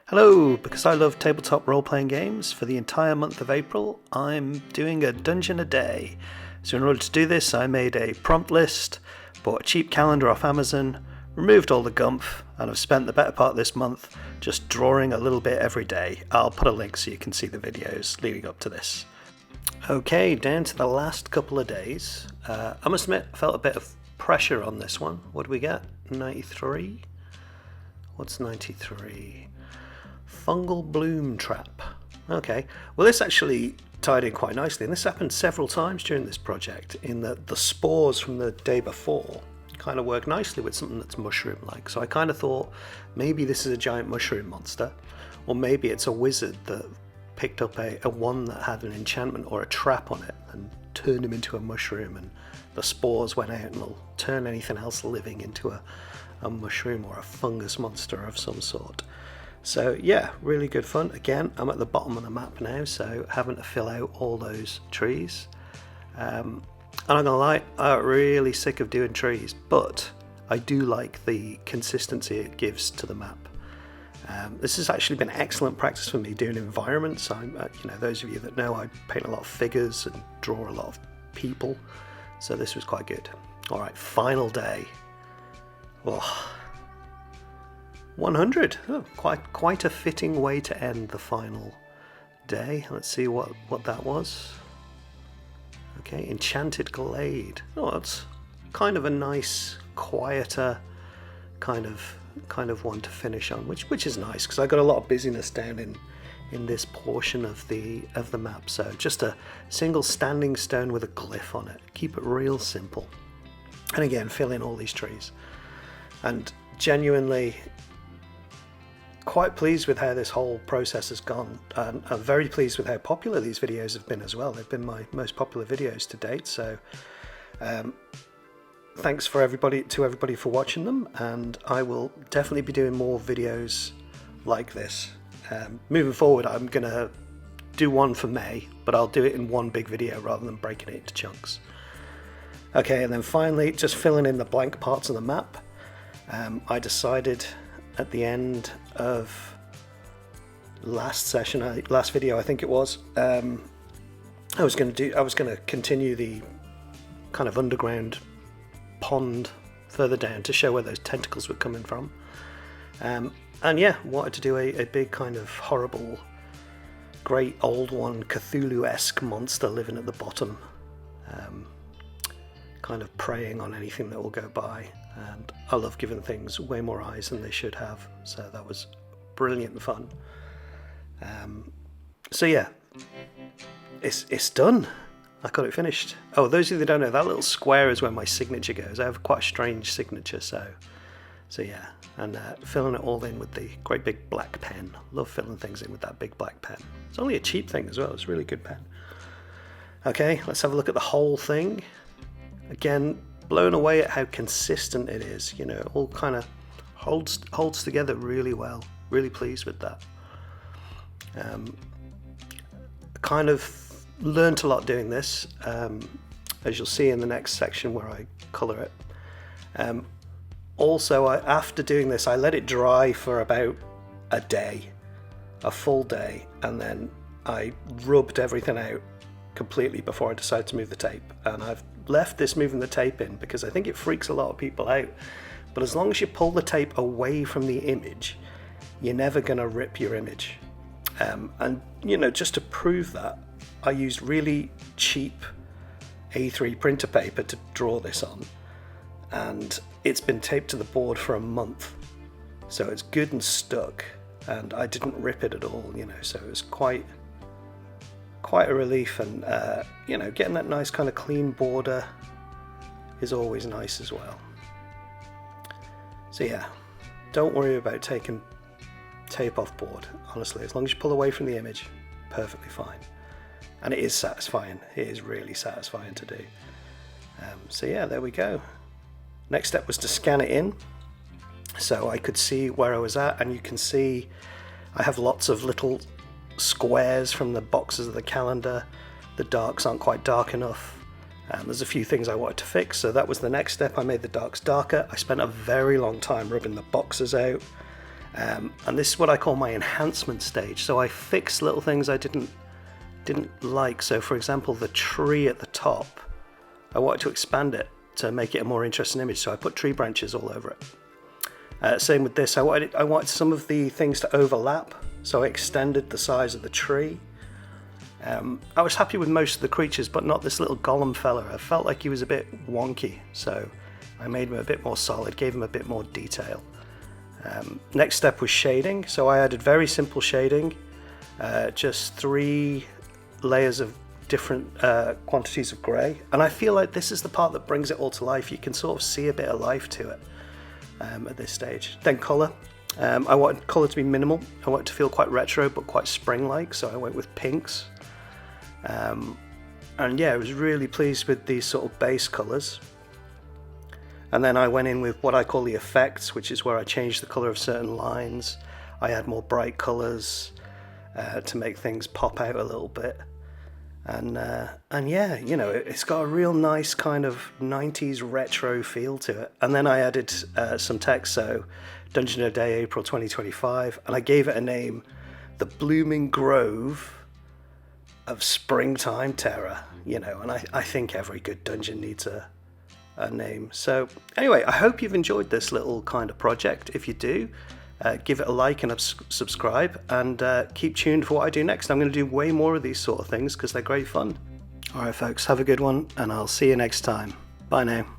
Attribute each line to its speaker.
Speaker 1: Hello, because I love tabletop role-playing games, for the entire month of April, I'm doing a dungeon a day. So in order to do this, I made a prompt list, bought a cheap calendar off Amazon, removed all the gumph, and I've spent the better part of this month just drawing a little bit every day. I'll put a link so you can see the videos leading up to this. Okay, down to the last couple of days. I must admit, I felt a bit of pressure on this one. What do we get? 93? What's 93? Fungal bloom trap. Okay, well this actually tied in quite nicely, and this happened several times during this project, in that the spores from the day before kind of work nicely with something that's mushroom like. So I kind of thought maybe this is a giant mushroom monster, or maybe it's a wizard that picked up a one that had an enchantment or a trap on it and turned him into a mushroom, and the spores went out and will turn anything else living into a mushroom or a fungus monster of some sort. So yeah, really good fun. Again, I'm at the bottom of the map now, so having to fill out all those trees. And I'm gonna lie, I'm really sick of doing trees, but I do like the consistency it gives to the map. This has actually been excellent practice for me doing environments. Those of you that know, I paint a lot of figures and draw a lot of people, so this was quite good. All right, final day. Oh. 100. Oh, quite a fitting way to end the final day. Let's see what that was. Okay, Enchanted Glade. Oh, that's kind of a nice, quieter kind of one to finish on, which is nice, because I got a lot of busyness down in this portion of the map. So just a single standing stone with a glyph on it. Keep it real simple. And again, fill in all these trees. And genuinely quite pleased with how this whole process has gone, and I'm very pleased with how popular these videos have been as well. They've been my most popular videos to date, so thanks to everybody for watching them, and I will definitely be doing more videos like this. Moving forward, I'm gonna do one for May, but I'll do it in one big video rather than breaking it into chunks. Okay, and then finally, just filling in the blank parts of the map. I decided at the end of last video, I think it was, I was going to continue the kind of underground pond further down to show where those tentacles were coming from, and yeah, wanted to do a big kind of horrible, great old one, Cthulhu-esque monster living at the bottom, kind of preying on anything that will go by. And I love giving things way more eyes than they should have, so that was brilliant and fun. So yeah, it's done. I got it finished. Oh, those of you that don't know, that little square is where my signature goes. I have quite a strange signature, so yeah. And filling it all in with the great big black pen. Love filling things in with that big black pen. It's only a cheap thing as well. It's a really good pen. Okay, let's have a look at the whole thing. Again, blown away at how consistent it is. You know, it all kind of holds together really well. Really pleased with that. Kind of learnt a lot doing this, as you'll see in the next section where I colour it. Also, after doing this, I let it dry for about a full day, and then I rubbed everything out completely before I decided to move the tape. And I've left this moving the tape in because I think it freaks a lot of people out, but as long as you pull the tape away from the image, you're never going to rip your image. And you know, just to prove that, I used really cheap A3 printer paper to draw this on, and it's been taped to the board for a month, so it's good and stuck, and I didn't rip it at all, you know, so it was quite a relief. And you know, getting that nice kind of clean border is always nice as well. So yeah, don't worry about taking tape off board, honestly. As long as you pull away from the image, perfectly fine. And it is satisfying. It is really satisfying to do. So yeah, there we go. Next step was to scan it in so I could see where I was at, and you can see I have lots of little squares from the boxes of the calendar. The darks aren't quite dark enough. There's a few things I wanted to fix, so that was the next step. I made the darks darker. I spent a very long time rubbing the boxes out, and this is what I call my enhancement stage. So I fixed little things I didn't like. So for example, the tree at the top, I wanted to expand it to make it a more interesting image, so I put tree branches all over it. Same with this. I wanted some of the things to overlap, so I extended the size of the tree. I was happy with most of the creatures, but not this little golem fella. I felt like he was a bit wonky, so I made him a bit more solid, gave him a bit more detail. Next step was shading, so I added very simple shading, just 3 layers of different quantities of grey, and I feel like this is the part that brings it all to life. You can sort of see a bit of life to it at this stage. Then colour. I wanted colour to be minimal. I wanted to feel quite retro but quite spring-like, so I went with pinks. And yeah, I was really pleased with these sort of base colours. And then I went in with what I call the effects, which is where I changed the colour of certain lines. I add more bright colours to make things pop out a little bit. And yeah, you know, it's got a real nice kind of 90s retro feel to it. And then I added some text, so Dungeon a Day, April 2025, and I gave it a name, The Blooming Grove of Springtime Terror, you know, and I think every good dungeon needs a name. So anyway, I hope you've enjoyed this little kind of project. If you do, give it a like and subscribe, and keep tuned for what I do next. I'm going to do way more of these sort of things because they're great fun. Alright folks, have a good one, and I'll see you next time. Bye now.